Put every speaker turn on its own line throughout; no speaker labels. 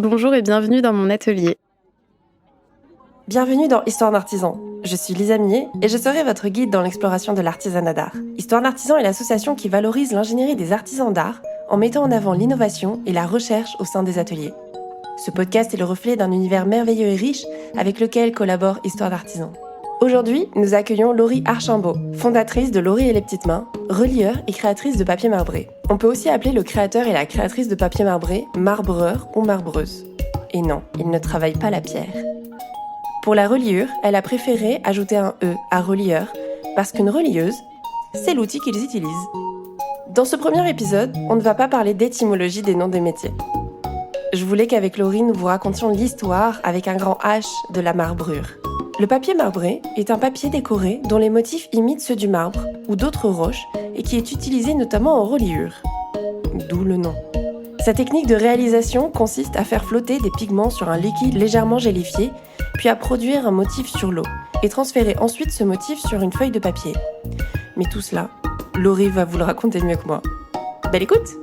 Bonjour et bienvenue dans mon atelier.
Bienvenue dans Histoire d'artisan. Je suis Lisa Millet et je serai votre guide dans l'exploration de l'artisanat d'art. Histoire d'artisan est l'association qui valorise l'ingénierie des artisans d'art en mettant en avant l'innovation et la recherche au sein des ateliers. Ce podcast est le reflet d'un univers merveilleux et riche avec lequel collabore Histoire d'artisan. Aujourd'hui, nous accueillons Laurie Archambault, fondatrice de Laurie et les petites mains, relieur et créatrice de papier marbré. On peut aussi appeler le créateur et la créatrice de papier marbré marbreur ou marbreuse. Et non, il ne travaille pas la pierre. Pour la reliure, elle a préféré ajouter un E à relieur parce qu'une relieuse, c'est l'outil qu'ils utilisent. Dans ce premier épisode, on ne va pas parler d'étymologie des noms des métiers. Je voulais qu'avec Laurie, nous vous racontions l'histoire avec un grand H de la marbrure. Le papier marbré est un papier décoré dont les motifs imitent ceux du marbre ou d'autres roches et qui est utilisé notamment en reliure. D'où le nom. Sa technique de réalisation consiste à faire flotter des pigments sur un liquide légèrement gélifié, puis à produire un motif sur l'eau, et transférer ensuite ce motif sur une feuille de papier. Mais tout cela, Laurie va vous le raconter mieux que moi. Belle écoute!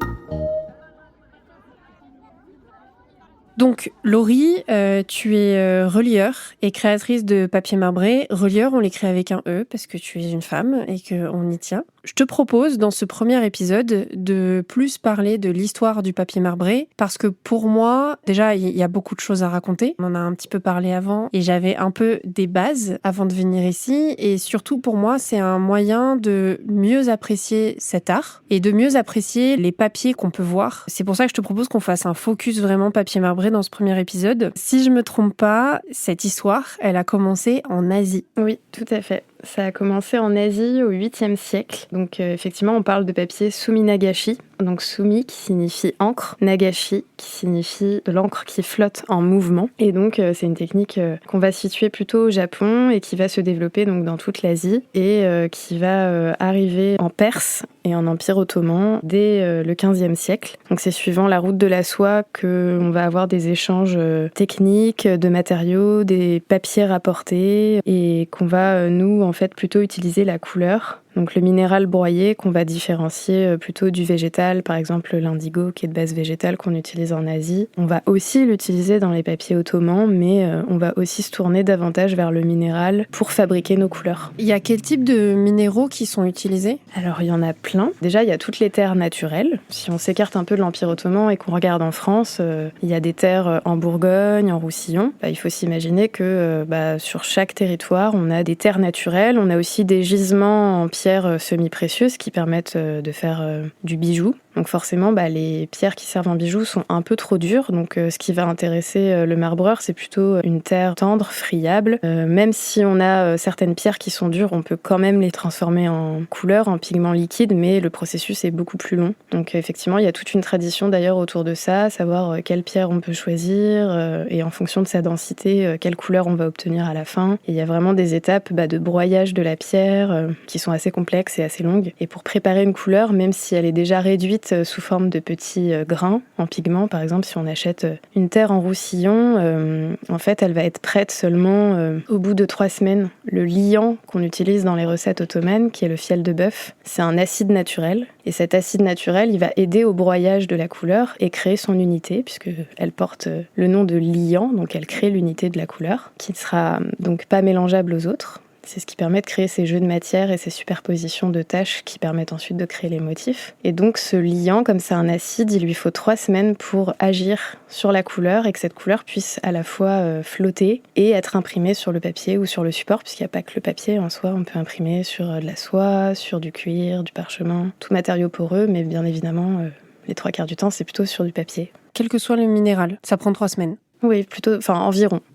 Donc Laurie, tu es relieur et créatrice de papier marbré. Relieur, on l'écrit avec un E parce que tu es une femme et qu'on y tient. Je te propose dans ce premier épisode de plus parler de l'histoire du papier marbré parce que pour moi, déjà, il y a beaucoup de choses à raconter. On en a un petit peu parlé avant et j'avais un peu des bases avant de venir ici. Et surtout pour moi, c'est un moyen de mieux apprécier cet art et de mieux apprécier les papiers qu'on peut voir. C'est pour ça que je te propose qu'on fasse un focus vraiment papier marbré dans ce premier épisode. Si je me trompe pas, cette histoire, elle a commencé en Asie.
Oui, tout à fait. Ça a commencé en Asie au 8e siècle. Donc effectivement, on parle de papier sumi-nagashi. Donc sumi qui signifie encre, nagashi qui signifie de l'encre qui flotte en mouvement. Et donc c'est une technique qu'on va situer plutôt au Japon et qui va se développer donc dans toute l'Asie et qui va arriver en Perse et en Empire ottoman dès le 15e siècle. Donc c'est suivant la route de la soie qu'on va avoir des échanges techniques, de matériaux, des papiers rapportés et qu'on va nous en fait plutôt utiliser la couleur. Donc le minéral broyé qu'on va différencier plutôt du végétal, par exemple l'indigo qui est de base végétale qu'on utilise en Asie. On va aussi l'utiliser dans les papiers ottomans, mais on va aussi se tourner davantage vers le minéral pour fabriquer nos couleurs.
Il y a quel type de minéraux qui sont utilisés ?
Alors il y en a plein. Déjà il y a toutes les terres naturelles. Si on s'écarte un peu de l'Empire ottoman et qu'on regarde en France, il y a des terres en Bourgogne, en Roussillon. Il faut s'imaginer que sur chaque territoire on a des terres naturelles, on a aussi des gisements en pierre semi-précieuses qui permettent de faire du bijou. Donc forcément, les pierres qui servent en bijou sont un peu trop dures. Donc ce qui va intéresser le marbreur, c'est plutôt une terre tendre, friable. Même si on a certaines pierres qui sont dures, on peut quand même les transformer en couleur, en pigment liquide, mais le processus est beaucoup plus long. Donc effectivement, il y a toute une tradition d'ailleurs autour de ça, savoir quelle pierre on peut choisir et en fonction de sa densité, quelle couleur on va obtenir à la fin. Et il y a vraiment des étapes de broyage de la pierre qui sont assez complexes et assez longues. Et pour préparer une couleur, même si elle est déjà réduite sous forme de petits grains en pigment. Par exemple, si on achète une terre en Roussillon, en fait, elle va être prête seulement au bout de 3 semaines. Le liant qu'on utilise dans les recettes ottomanes, qui est le fiel de bœuf, c'est un acide naturel. Et cet acide naturel, il va aider au broyage de la couleur et créer son unité, puisqu'elle porte le nom de liant, donc elle crée l'unité de la couleur, qui ne sera donc pas mélangeable aux autres. C'est ce qui permet de créer ces jeux de matière et ces superpositions de taches qui permettent ensuite de créer les motifs. Et donc ce liant, comme c'est un acide, il lui faut 3 semaines pour agir sur la couleur et que cette couleur puisse à la fois flotter et être imprimée sur le papier ou sur le support, puisqu'il n'y a pas que le papier en soi, on peut imprimer sur de la soie, sur du cuir, du parchemin, tout matériau poreux, mais bien évidemment, les 3/4 du temps, c'est plutôt sur du papier.
Quel que soit le minéral, ça prend 3 semaines.
Oui,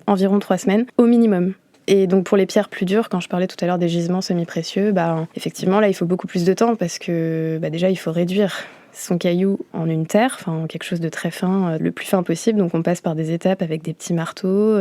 environ 3 semaines au minimum. Et donc pour les pierres plus dures, quand je parlais tout à l'heure des gisements semi-précieux, effectivement là il faut beaucoup plus de temps parce que déjà il faut réduire son caillou en une terre, en quelque chose de très fin, le plus fin possible. Donc on passe par des étapes avec des petits marteaux.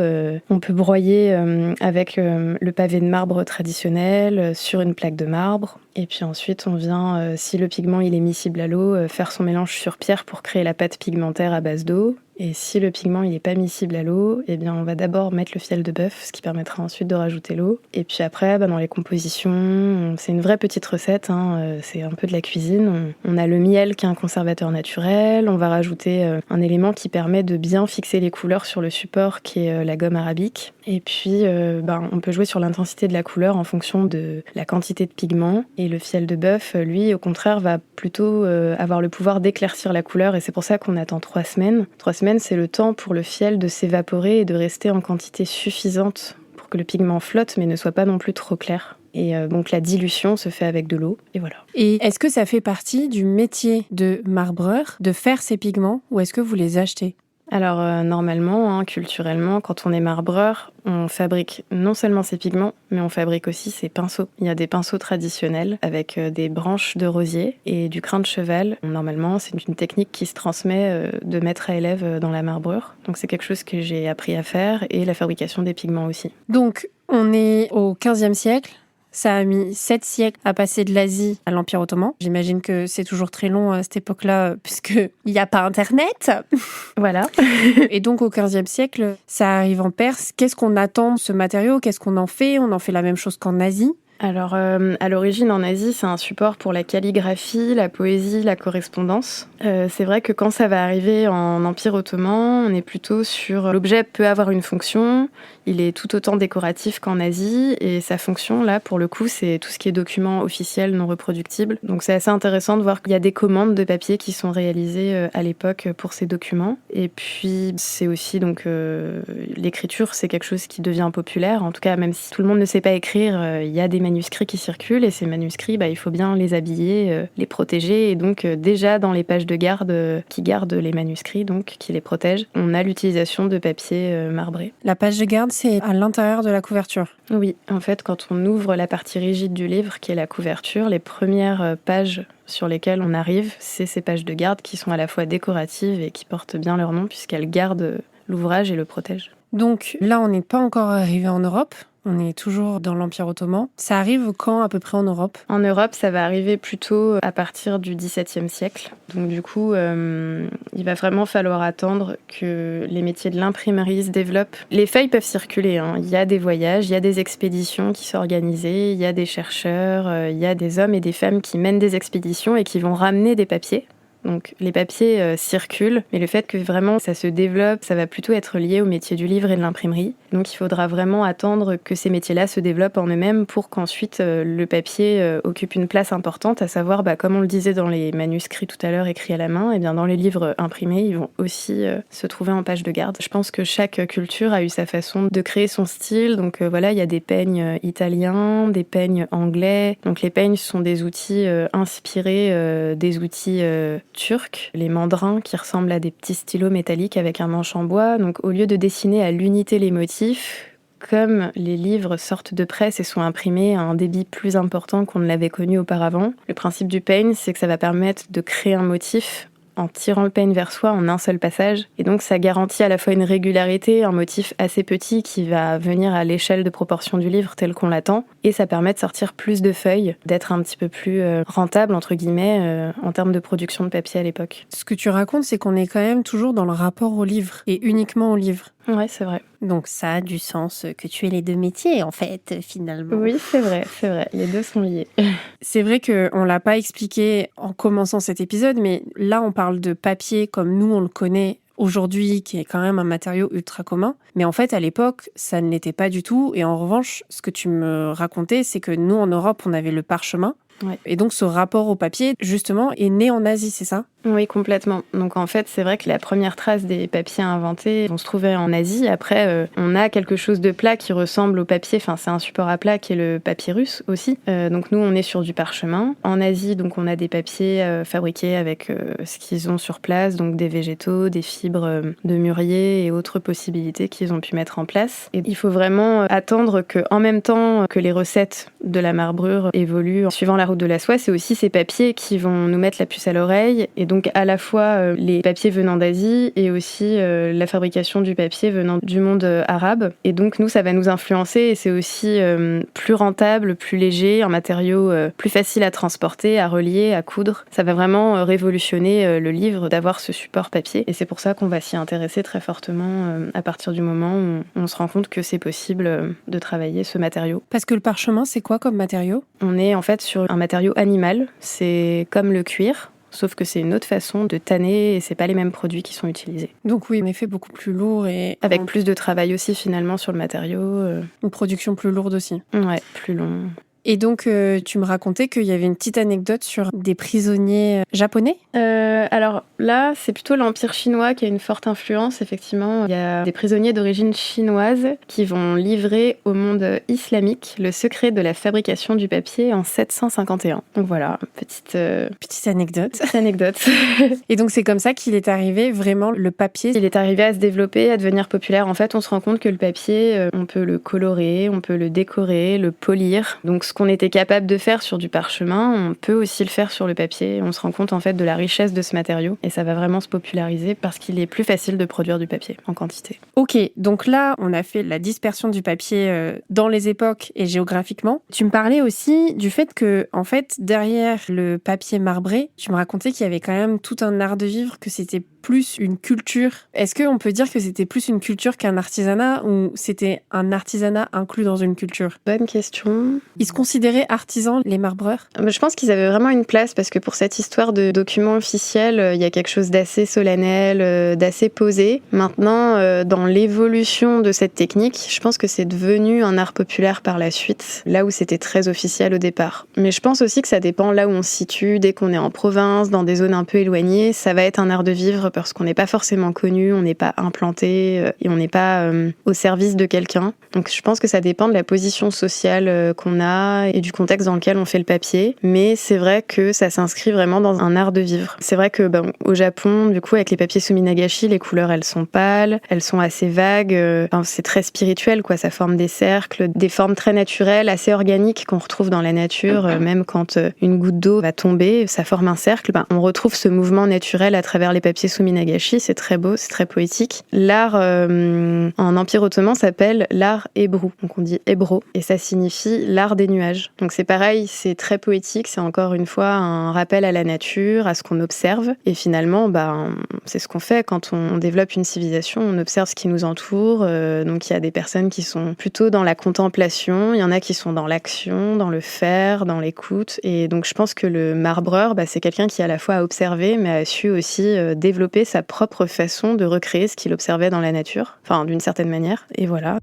On peut broyer avec le pavé de marbre traditionnel sur une plaque de marbre. Et puis ensuite on vient, si le pigment il est miscible à l'eau, faire son mélange sur pierre pour créer la pâte pigmentaire à base d'eau. Et si le pigment il est pas miscible à l'eau, eh bien on va d'abord mettre le fiel de bœuf, ce qui permettra ensuite de rajouter l'eau. Et puis après, dans les compositions, c'est une vraie petite recette, c'est un peu de la cuisine. On a le miel qui est un conservateur naturel, on va rajouter un élément qui permet de bien fixer les couleurs sur le support qui est la gomme arabique. Et puis on peut jouer sur l'intensité de la couleur en fonction de la quantité de pigment. Et le fiel de bœuf, lui, au contraire, va plutôt avoir le pouvoir d'éclaircir la couleur. Et c'est pour ça qu'on attend 3 semaines. 3 semaines, c'est le temps pour le fiel de s'évaporer et de rester en quantité suffisante pour que le pigment flotte, mais ne soit pas non plus trop clair. Et donc la dilution se fait avec de l'eau, et voilà.
Et est-ce que ça fait partie du métier de marbreur de faire ces pigments ou est-ce que vous les achetez ?
Alors normalement, culturellement, quand on est marbreur, on fabrique non seulement ses pigments, mais on fabrique aussi ses pinceaux. Il y a des pinceaux traditionnels avec des branches de rosier et du crin de cheval. Normalement, c'est une technique qui se transmet de maître à élève dans la marbrure. Donc c'est quelque chose que j'ai appris à faire, et la fabrication des pigments aussi.
Donc on est au XVe siècle. Ça a mis 7 siècles à passer de l'Asie à l'Empire ottoman. J'imagine que c'est toujours très long à cette époque-là, puisqu'il n'y a pas Internet.
Voilà.
Et donc, au XVe siècle, ça arrive en Perse. Qu'est-ce qu'on attend de ce matériau ? Qu'est-ce qu'on en fait ? On en fait la même chose qu'en Asie ?
Alors, à l'origine, en Asie, c'est un support pour la calligraphie, la poésie, la correspondance. C'est vrai que quand ça va arriver en Empire ottoman, on est plutôt sur... L'objet peut avoir une fonction, il est tout autant décoratif qu'en Asie, et sa fonction, là, pour le coup, c'est tout ce qui est documents officiels non reproductibles. Donc c'est assez intéressant de voir qu'il y a des commandes de papier qui sont réalisées à l'époque pour ces documents. Et puis, c'est aussi, donc, l'écriture, c'est quelque chose qui devient populaire. En tout cas, même si tout le monde ne sait pas écrire, il y a des manuscrits qui circulent, et ces manuscrits, il faut bien les habiller, les protéger, et donc déjà dans les pages de garde qui gardent les manuscrits, donc qui les protègent, on a l'utilisation de papier marbré.
La page de garde, c'est à l'intérieur de la couverture.
Oui, en fait, quand on ouvre la partie rigide du livre, qui est la couverture, les premières pages sur lesquelles on arrive, c'est ces pages de garde qui sont à la fois décoratives et qui portent bien leur nom, puisqu'elles gardent l'ouvrage et le protègent.
Donc là, on n'est pas encore arrivé en Europe. On est toujours dans l'Empire ottoman. Ça arrive quand à peu près en Europe ?
En Europe, ça va arriver plutôt à partir du XVIIe siècle. Donc du coup, il va vraiment falloir attendre que les métiers de l'imprimerie se développent. Les feuilles peuvent circuler, Il y a des voyages, il y a des expéditions qui sont organisées, il y a des chercheurs, il y a des hommes et des femmes qui mènent des expéditions et qui vont ramener des papiers. Donc les papiers circulent, mais le fait que vraiment ça se développe, ça va plutôt être lié au métier du livre et de l'imprimerie. Donc il faudra vraiment attendre que ces métiers-là se développent en eux-mêmes pour qu'ensuite le papier occupe une place importante, à savoir, comme on le disait dans les manuscrits tout à l'heure écrits à la main, et bien dans les livres imprimés, ils vont aussi se trouver en page de garde. Je pense que chaque culture a eu sa façon de créer son style. Donc il y a des peignes italiens, des peignes anglais. Donc les peignes sont des outils inspirés des outils turcs, les mandrins qui ressemblent à des petits stylos métalliques avec un manche en bois. Donc au lieu de dessiner à l'unité les motifs, comme les livres sortent de presse et sont imprimés à un débit plus important qu'on ne l'avait connu auparavant, le principe du peigne, c'est que ça va permettre de créer un motif en tirant le peigne vers soi en un seul passage. Et donc ça garantit à la fois une régularité, un motif assez petit qui va venir à l'échelle de proportion du livre tel qu'on l'attend, et ça permet de sortir plus de feuilles, d'être un petit peu plus rentable, entre guillemets, en termes de production de papier à l'époque.
Ce que tu racontes, c'est qu'on est quand même toujours dans le rapport au livre, et uniquement au livre.
Ouais, c'est vrai.
Donc ça a du sens que tu aies les deux métiers, en fait, finalement.
Oui, c'est vrai. Les deux sont liés.
C'est vrai qu'on l'a pas expliqué en commençant cet épisode, mais là, on parle de papier comme nous, on le connaît aujourd'hui, qui est quand même un matériau ultra commun. Mais en fait, à l'époque, ça ne l'était pas du tout. Et en revanche, ce que tu me racontais, c'est que nous, en Europe, on avait le parchemin.
Ouais.
Et donc, ce rapport au papier, justement, est né en Asie, c'est ça ?
Oui, complètement. Donc en fait, c'est vrai que la première trace des papiers inventés vont se trouver en Asie. Après, on a quelque chose de plat qui ressemble au papier. Enfin, c'est un support à plat qui est le papyrus aussi. Donc nous, on est sur du parchemin. En Asie, donc on a des papiers fabriqués avec ce qu'ils ont sur place, donc des végétaux, des fibres de mûrier et autres possibilités qu'ils ont pu mettre en place. Et il faut vraiment attendre que, en même temps que les recettes de la marbrure évoluent en suivant la route de la soie, c'est aussi ces papiers qui vont nous mettre la puce à l'oreille et Donc à la fois les papiers venant d'Asie et aussi la fabrication du papier venant du monde arabe. Et donc nous, ça va nous influencer et c'est aussi plus rentable, plus léger, un matériau plus facile à transporter, à relier, à coudre. Ça va vraiment révolutionner le livre d'avoir ce support papier. Et c'est pour ça qu'on va s'y intéresser très fortement à partir du moment où on se rend compte que c'est possible de travailler ce matériau.
Parce que le parchemin, c'est quoi comme matériau ?
On est en fait sur un matériau animal. C'est comme le cuir. Sauf que c'est une autre façon de tanner et c'est pas les mêmes produits qui sont utilisés.
Donc oui, en effet, beaucoup plus lourd et...
Avec plus de travail aussi finalement sur le matériau.
Une production plus lourde aussi.
Ouais, plus long.
Et donc, tu me racontais qu'il y avait une petite anecdote sur des prisonniers japonais ?
Alors là, c'est plutôt l'Empire chinois qui a une forte influence, effectivement. Il y a des prisonniers d'origine chinoise qui vont livrer au monde islamique le secret de la fabrication du papier en 751. Donc voilà, petite
anecdote.
Petite anecdote.
Et donc, c'est comme ça qu'il est arrivé vraiment le papier.
Il est arrivé à se développer, à devenir populaire. En fait, on se rend compte que le papier, on peut le colorer, on peut le décorer, le polir. Donc, ce qu'on était capable de faire sur du parchemin, on peut aussi le faire sur le papier. On se rend compte en fait de la richesse de ce matériau et ça va vraiment se populariser parce qu'il est plus facile de produire du papier en quantité.
Ok, donc là, on a fait la dispersion du papier dans les époques et géographiquement. Tu me parlais aussi du fait que, en fait, derrière le papier marbré, tu me racontais qu'il y avait quand même tout un art de vivre, que c'était plus une culture. Est-ce qu'on peut dire que c'était plus une culture qu'un artisanat ou c'était un artisanat inclus dans une culture ?
Bonne question.
Ils se considéraient artisans, les marbreurs ?
Je pense qu'ils avaient vraiment une place parce que pour cette histoire de document officiel, il y a quelque chose d'assez solennel, d'assez posé. Maintenant, dans l'évolution de cette technique, je pense que c'est devenu un art populaire par la suite, là où c'était très officiel au départ. Mais je pense aussi que ça dépend là où on se situe. Dès qu'on est en province, dans des zones un peu éloignées, ça va être un art de vivre parce qu'on n'est pas forcément connu, on n'est pas implanté et on n'est pas au service de quelqu'un. Donc je pense que ça dépend de la position sociale qu'on a et du contexte dans lequel on fait le papier. Mais c'est vrai que ça s'inscrit vraiment dans un art de vivre. C'est vrai que au Japon, du coup, avec les papiers Suminagashi, les couleurs, elles sont pâles, elles sont assez vagues. C'est très spirituel, quoi. Ça forme des cercles, des formes très naturelles, assez organiques qu'on retrouve dans la nature. Même quand une goutte d'eau va tomber, ça forme un cercle. On retrouve ce mouvement naturel à travers les papiers Suminagashi. C'est très beau, c'est très poétique. L'art en Empire ottoman s'appelle l'art hébreu. Donc on dit hébro et ça signifie l'art des nuages. Donc c'est pareil, c'est très poétique. C'est encore une fois un rappel à la nature, à ce qu'on observe. Et finalement, c'est ce qu'on fait quand on développe une civilisation. On observe ce qui nous entoure. Donc il y a des personnes qui sont plutôt dans la contemplation. Il y en a qui sont dans l'action, dans le faire, dans l'écoute. Et donc je pense que le marbreur, c'est quelqu'un qui à la fois a observé, mais a su aussi développer sa propre façon de recréer ce qu'il observait dans la nature, enfin d'une certaine manière, et voilà.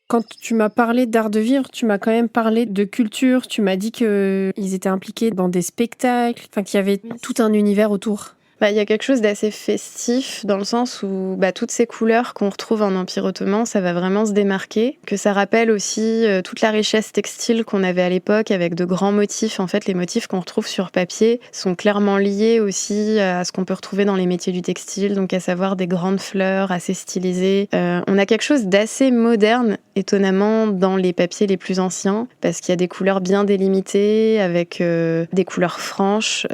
Quand tu m'as parlé d'art de vivre, tu m'as quand même parlé de culture, tu m'as dit qu'ils étaient impliqués dans des spectacles, qu'il y avait tout un univers autour.
Il y a quelque chose d'assez festif dans le sens où toutes ces couleurs qu'on retrouve en Empire ottoman, ça va vraiment se démarquer, que ça rappelle aussi toute la richesse textile qu'on avait à l'époque avec de grands motifs. En fait, les motifs qu'on retrouve sur papier sont clairement liés aussi à ce qu'on peut retrouver dans les métiers du textile, donc à savoir des grandes fleurs assez stylisées. On a quelque chose d'assez moderne, étonnamment, dans les papiers les plus anciens, parce qu'il y a des couleurs bien délimitées, avec des couleurs franches,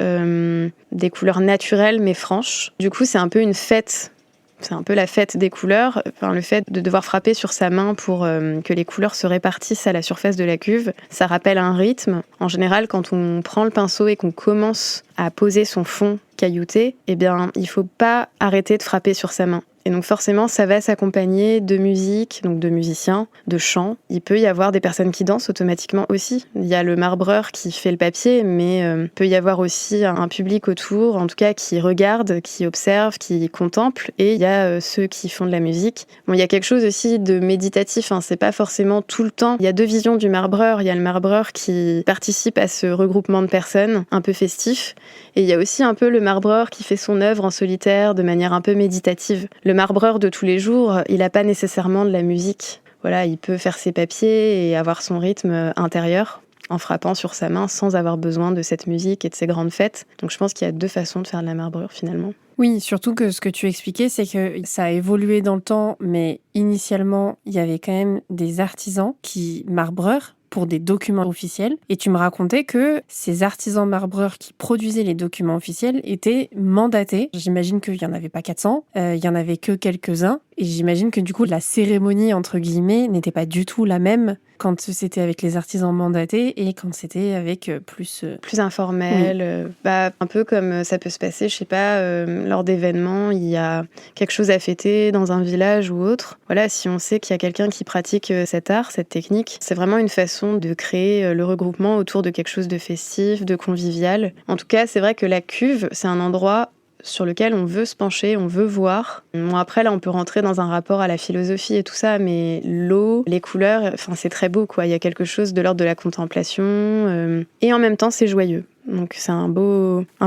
des couleurs naturelles mais franches. Du coup, c'est un peu une fête. C'est un peu la fête des couleurs. Le fait de devoir frapper sur sa main pour que les couleurs se répartissent à la surface de la cuve, ça rappelle un rythme. En général, quand on prend le pinceau et qu'on commence à poser son fond caillouté, il faut pas arrêter de frapper sur sa main. Et donc forcément, ça va s'accompagner de musique, donc de musiciens, de chants. Il peut y avoir des personnes qui dansent automatiquement aussi. Il y a le marbreur qui fait le papier, mais peut y avoir aussi un public autour, en tout cas qui regarde, qui observe, qui contemple. Et il y a ceux qui font de la musique. Il y a quelque chose aussi de méditatif, c'est pas forcément tout le temps. Il y a deux visions du marbreur. Il y a le marbreur qui participe à ce regroupement de personnes, un peu festif. Et il y a aussi un peu le marbreur qui fait son œuvre en solitaire de manière un peu méditative. Le marbreur de tous les jours, il n'a pas nécessairement de la musique. Voilà, il peut faire ses papiers et avoir son rythme intérieur en frappant sur sa main sans avoir besoin de cette musique et de ces grandes fêtes. Donc je pense qu'il y a deux façons de faire de la marbrure finalement.
Oui, surtout que ce que tu expliquais, c'est que ça a évolué dans le temps, mais initialement, il y avait quand même des artisans qui marbreurs pour des documents officiels. Et tu me racontais que ces artisans marbreurs qui produisaient les documents officiels étaient mandatés. J'imagine qu'il n'y en avait pas 400, il y en avait que quelques-uns. Et j'imagine que du coup, la cérémonie, entre guillemets, n'était pas du tout la même quand c'était avec les artisans mandatés et quand c'était avec plus
informel, un peu comme ça peut se passer, je sais pas, lors d'événements, il y a quelque chose à fêter dans un village ou autre. Voilà, si on sait qu'il y a quelqu'un qui pratique cet art, cette technique, c'est vraiment une façon de créer le regroupement autour de quelque chose de festif, de convivial. En tout cas, c'est vrai que la cuve, c'est un endroit sur lequel on veut se pencher, on veut voir. Bon, après, là, on peut rentrer dans un rapport à la philosophie et tout ça, mais l'eau, les couleurs, c'est très beau, quoi. Il y a quelque chose de l'ordre de la contemplation, et en même temps, c'est joyeux. Donc c'est un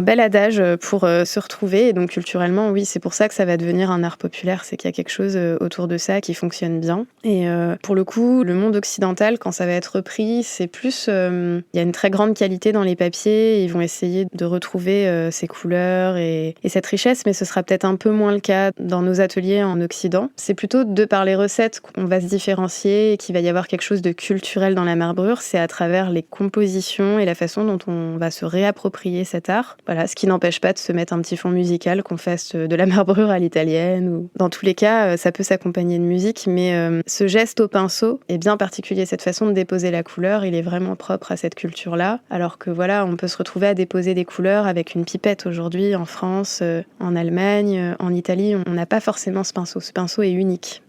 bel adage pour se retrouver. Et donc culturellement, oui, c'est pour ça que ça va devenir un art populaire. C'est qu'il y a quelque chose autour de ça qui fonctionne bien. Et pour le coup, le monde occidental, quand ça va être repris, c'est plus... il y a une très grande qualité dans les papiers. Ils vont essayer de retrouver ces couleurs et cette richesse, mais ce sera peut-être un peu moins le cas dans nos ateliers en Occident. C'est plutôt de par les recettes qu'on va se différencier et qu'il va y avoir quelque chose de culturel dans la marbrure. C'est à travers les compositions et la façon dont on va se réapproprier cet art. Voilà, ce qui n'empêche pas de se mettre un petit fond musical, qu'on fasse de la marbrure à l'italienne. Ou... Dans tous les cas, ça peut s'accompagner de musique, mais ce geste au pinceau est bien particulier. Cette façon de déposer la couleur, il est vraiment propre à cette culture-là. Alors que voilà, on peut se retrouver à déposer des couleurs avec une pipette aujourd'hui en France, en Allemagne, en Italie. On n'a pas forcément ce pinceau. Ce pinceau est unique.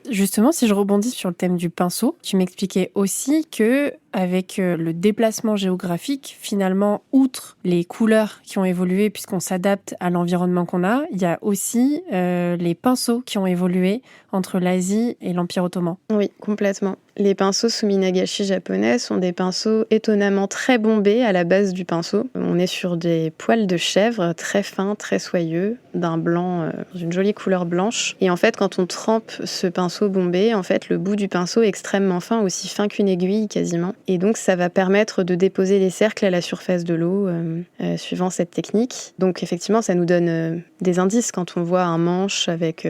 Justement, si je rebondis sur le thème du pinceau, tu m'expliquais aussi que avec le déplacement géographique, finalement, outre les couleurs qui ont évolué puisqu'on s'adapte à l'environnement qu'on a, il y a aussi les pinceaux qui ont évolué entre l'Asie et l'Empire ottoman.
Oui, complètement. Les pinceaux Suminagashi japonais sont des pinceaux étonnamment très bombés à la base du pinceau. On est sur des poils de chèvre très fins, très soyeux, d'un blanc, d'une jolie couleur blanche. Et en fait, quand on trempe ce pinceau bombé, en fait, le bout du pinceau est extrêmement fin, aussi fin qu'une aiguille quasiment. Et donc, ça va permettre de déposer les cercles à la surface de l'eau, suivant cette technique. Donc, effectivement, ça nous donne des indices quand on voit un manche avec...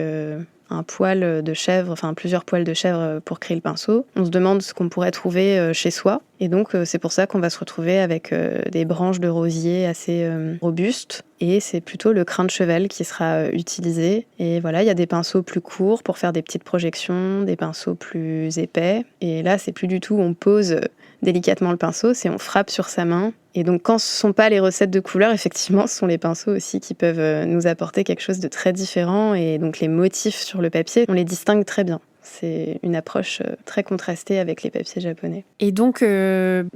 un poil de chèvre, enfin plusieurs poils de chèvre pour créer le pinceau. On se demande ce qu'on pourrait trouver chez soi. Et donc, c'est pour ça qu'on va se retrouver avec des branches de rosier assez robustes. Et c'est plutôt le crin de cheval qui sera utilisé. Et voilà, il y a des pinceaux plus courts pour faire des petites projections, des pinceaux plus épais. Et là, c'est plus du tout on pose délicatement le pinceau, c'est on frappe sur sa main. Et donc, quand ce ne sont pas les recettes de couleurs, effectivement, ce sont les pinceaux aussi qui peuvent nous apporter quelque chose de très différent. Et donc, les motifs sur le papier, on les distingue très bien. C'est une approche très contrastée avec les papiers japonais.
Et donc,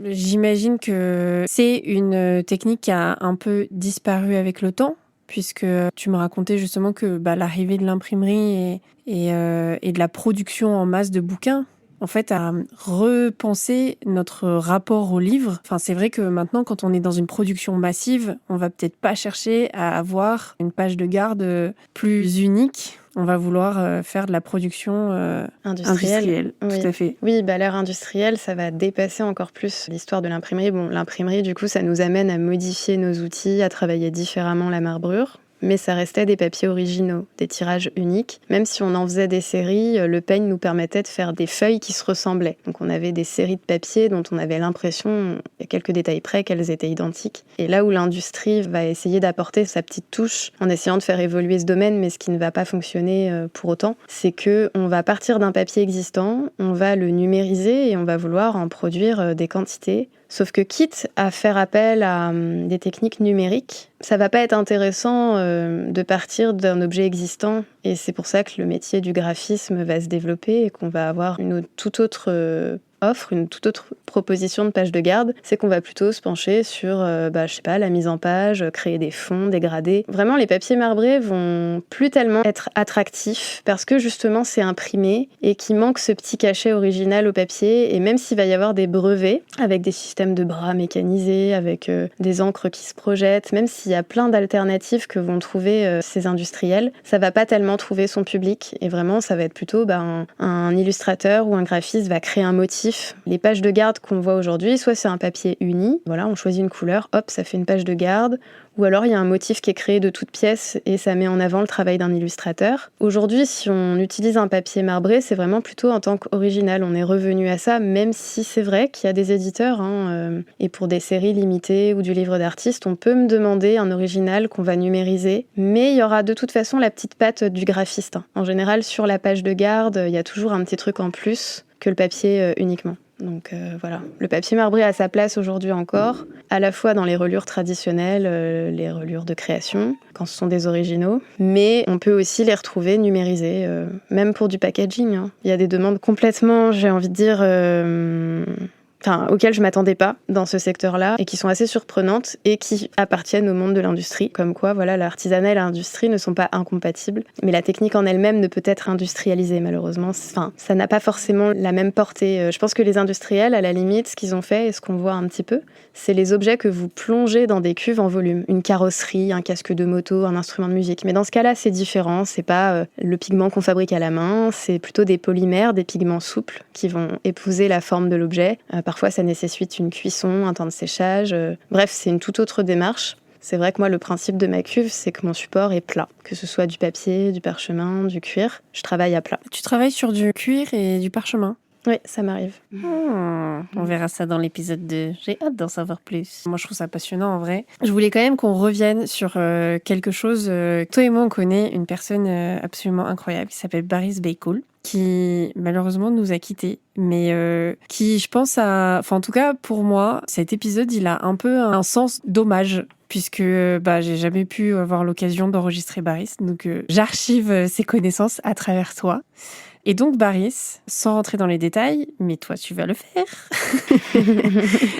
j'imagine que c'est une technique qui a un peu disparu avec le temps, puisque tu me racontais justement que l'arrivée de l'imprimerie et de la production en masse de bouquins, en fait, à repenser notre rapport au livre. Enfin, c'est vrai que maintenant, quand on est dans une production massive, on va peut-être pas chercher à avoir une page de garde plus unique. On va vouloir faire de la production industrielle.
Oui.
Tout à fait.
Oui, l'ère industrielle, ça va dépasser encore plus l'histoire de l'imprimerie. Bon, l'imprimerie, du coup, ça nous amène à modifier nos outils, à travailler différemment la marbrure. Mais ça restait des papiers originaux, des tirages uniques. Même si on en faisait des séries, le peigne nous permettait de faire des feuilles qui se ressemblaient. Donc on avait des séries de papiers dont on avait l'impression, à quelques détails près, qu'elles étaient identiques. Et là où l'industrie va essayer d'apporter sa petite touche en essayant de faire évoluer ce domaine, mais ce qui ne va pas fonctionner pour autant, c'est qu'on va partir d'un papier existant, on va le numériser et on va vouloir en produire des quantités. Sauf que quitte à faire appel à des techniques numériques, ça va pas être intéressant de partir d'un objet existant. Et c'est pour ça que le métier du graphisme va se développer et qu'on va avoir une toute autre offre, une toute autre proposition de page de garde. C'est qu'on va plutôt se pencher sur, la mise en page, créer des fonds, dégradés. Vraiment, les papiers marbrés vont plus tellement être attractifs parce que justement, c'est imprimé et qu'il manque ce petit cachet original au papier. Et même s'il va y avoir des brevets avec des systèmes de bras mécanisés, avec des encres qui se projettent, même s'il y a plein d'alternatives que vont trouver ces industriels, ça va pas tellement trouver son public. Et vraiment, ça va être plutôt un illustrateur ou un graphiste va créer un motif motifs. Les pages de garde qu'on voit aujourd'hui, soit c'est un papier uni, voilà, on choisit une couleur, hop, ça fait une page de garde, ou alors il y a un motif qui est créé de toutes pièces et ça met en avant le travail d'un illustrateur. Aujourd'hui, si on utilise un papier marbré, c'est vraiment plutôt en tant qu'original. On est revenu à ça, même si c'est vrai qu'il y a des éditeurs, et pour des séries limitées ou du livre d'artiste, on peut me demander un original qu'on va numériser, mais il y aura de toute façon la petite patte du graphiste. En général, sur la page de garde, il y a toujours un petit truc en plus que le papier uniquement. Donc voilà, le papier marbré a sa place aujourd'hui encore, à la fois dans les reliures traditionnelles, les reliures de création, quand ce sont des originaux, mais on peut aussi les retrouver numérisés, même pour du packaging. Il y a des demandes complètement, j'ai envie de dire, auxquelles je m'attendais pas dans ce secteur-là et qui sont assez surprenantes et qui appartiennent au monde de l'industrie. Comme quoi, voilà, l'artisanat et l'industrie ne sont pas incompatibles, mais la technique en elle-même ne peut être industrialisée malheureusement. Ça n'a pas forcément la même portée. Je pense que les industriels, à la limite, ce qu'ils ont fait et ce qu'on voit un petit peu, c'est les objets que vous plongez dans des cuves en volume. Une carrosserie, un casque de moto, un instrument de musique. Mais dans ce cas-là, c'est différent. C'est pas le pigment qu'on fabrique à la main, c'est plutôt des polymères, des pigments souples qui vont épouser la forme de l'objet. Parfois, ça nécessite une cuisson, un temps de séchage. Bref, c'est une toute autre démarche. C'est vrai que moi, le principe de ma cuve, c'est que mon support est plat. Que ce soit du papier, du parchemin, du cuir, je travaille à plat.
Tu travailles sur du cuir et du parchemin?
Oui, ça m'arrive.
On verra ça dans l'épisode 2. J'ai hâte d'en savoir plus. Moi, je trouve ça passionnant en vrai. Je voulais quand même qu'on revienne sur quelque chose. Toi et moi, on connaît une personne absolument incroyable qui s'appelle Baris Beykoul, qui malheureusement nous a quittés, mais qui, je pense, enfin en tout cas pour moi, cet épisode, il a un peu un sens d'hommage, puisque j'ai jamais pu avoir l'occasion d'enregistrer Baris, donc j'archive ses connaissances à travers toi. Et donc Baris, sans rentrer dans les détails, mais toi tu vas le faire,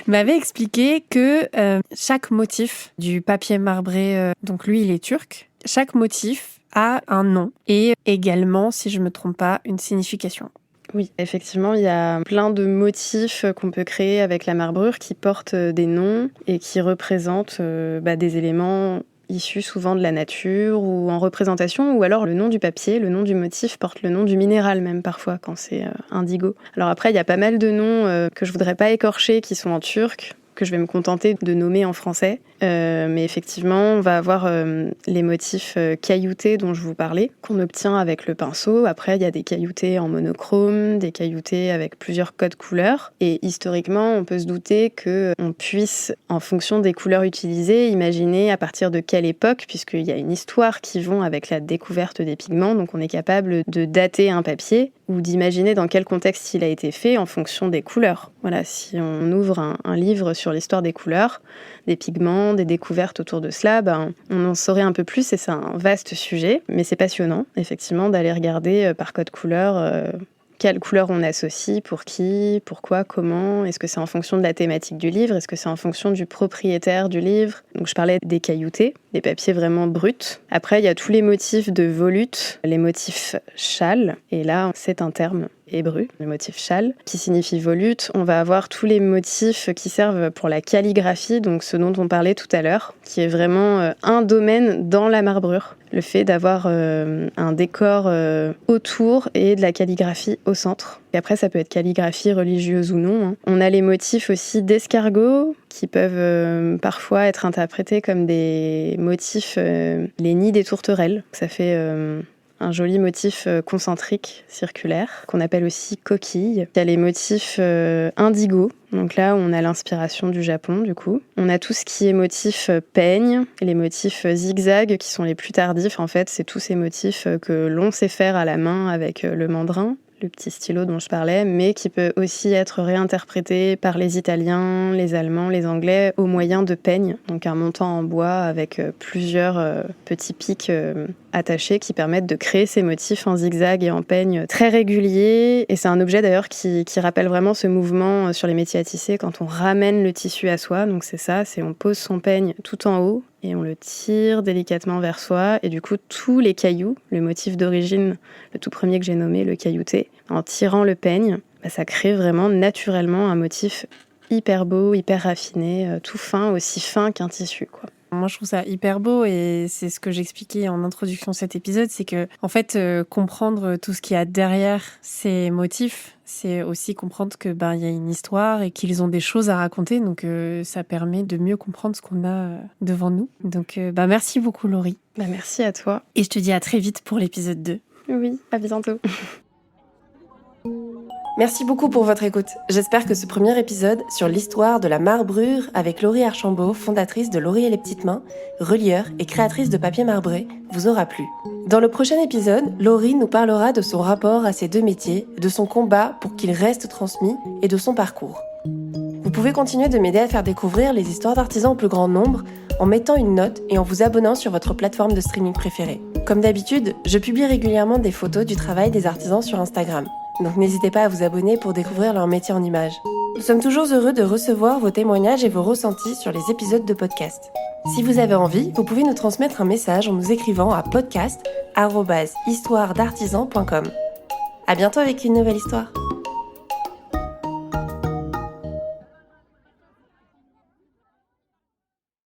m'avait expliqué que chaque motif du papier marbré, donc lui il est turc, chaque motif a un nom et également, si je me trompe pas, une signification.
Oui, effectivement, il y a plein de motifs qu'on peut créer avec la marbrure qui portent des noms et qui représentent des éléments issus souvent de la nature ou en représentation, ou alors le nom du papier, le nom du motif porte le nom du minéral même parfois quand c'est indigo. Alors après, il y a pas mal de noms que je voudrais pas écorcher qui sont en turc, que je vais me contenter de nommer en français. Mais effectivement, on va avoir les motifs cailloutés dont je vous parlais, qu'on obtient avec le pinceau. Après, il y a des cailloutés en monochrome, des cailloutés avec plusieurs codes couleurs. Et historiquement, on peut se douter qu'on puisse, en fonction des couleurs utilisées, imaginer à partir de quelle époque, puisqu'il y a une histoire qui vont avec la découverte des pigments. Donc on est capable de dater un papier ou d'imaginer dans quel contexte il a été fait en fonction des couleurs. Voilà, si on ouvre un livre sur l'histoire des couleurs, des pigments, des découvertes autour de cela, on en saurait un peu plus et c'est un vaste sujet, mais c'est passionnant, effectivement, d'aller regarder par code couleur quelle couleur on associe, pour qui, pourquoi, comment, est-ce que c'est en fonction de la thématique du livre, est-ce que c'est en fonction du propriétaire du livre. Donc je parlais des cailloutés, des papiers vraiment bruts. Après, il y a tous les motifs de volute, les motifs châle, et là, c'est un terme hébreu, le motif châle, qui signifie volute. On va avoir tous les motifs qui servent pour la calligraphie, donc ce dont on parlait tout à l'heure, qui est vraiment un domaine dans la marbrure. Le fait d'avoir un décor autour et de la calligraphie au centre. Et après, ça peut être calligraphie religieuse ou non. On a les motifs aussi d'escargots qui peuvent parfois être interprétés comme des motifs, les nids des tourterelles. Ça fait un joli motif concentrique, circulaire, qu'on appelle aussi coquille. Il y a les motifs indigo. Donc là, on a l'inspiration du Japon, du coup. On a tout ce qui est motif peigne, les motifs zigzag qui sont les plus tardifs. En fait, c'est tous ces motifs que l'on sait faire à la main avec le mandrin, le petit stylo dont je parlais, mais qui peut aussi être réinterprété par les Italiens, les Allemands, les Anglais au moyen de peignes, donc un montant en bois avec plusieurs petits pics attachés qui permettent de créer ces motifs en zigzag et en peigne très réguliers. Et c'est un objet d'ailleurs qui rappelle vraiment ce mouvement sur les métiers à tisser quand on ramène le tissu à soi. Donc c'est ça, c'est on pose son peigne tout en haut et on le tire délicatement vers soi. Et du coup, tous les cailloux, le motif d'origine, le tout premier que j'ai nommé, le caillouté, en tirant le peigne, ça crée vraiment naturellement un motif hyper beau, hyper raffiné, tout fin, aussi fin qu'un tissu, quoi.
Moi, je trouve ça hyper beau et c'est ce que j'expliquais en introduction de cet épisode, c'est que, en fait, comprendre tout ce qu'il y a derrière ces motifs, c'est aussi comprendre que, il y a une histoire et qu'ils ont des choses à raconter. Donc, ça permet de mieux comprendre ce qu'on a devant nous. Donc, merci beaucoup, Laurie.
Merci à toi.
Et je te dis à très vite pour l'épisode 2.
Oui, à bientôt.
Merci beaucoup pour votre écoute. J'espère que ce premier épisode sur l'histoire de la marbrure avec Laurie Archambault, fondatrice de Laurie et les petites mains, relieur et créatrice de papier marbré, vous aura plu. Dans le prochain épisode, Laurie nous parlera de son rapport à ces deux métiers, de son combat pour qu'ils restent transmis et de son parcours. Vous pouvez continuer de m'aider à faire découvrir les histoires d'artisans au plus grand nombre en mettant une note et en vous abonnant sur votre plateforme de streaming préférée. Comme d'habitude, je publie régulièrement des photos du travail des artisans sur Instagram. Donc n'hésitez pas à vous abonner pour découvrir leur métier en images. Nous sommes toujours heureux de recevoir vos témoignages et vos ressentis sur les épisodes de podcast. Si vous avez envie, vous pouvez nous transmettre un message en nous écrivant à podcast@histoiredartisan.com. À bientôt avec une nouvelle histoire.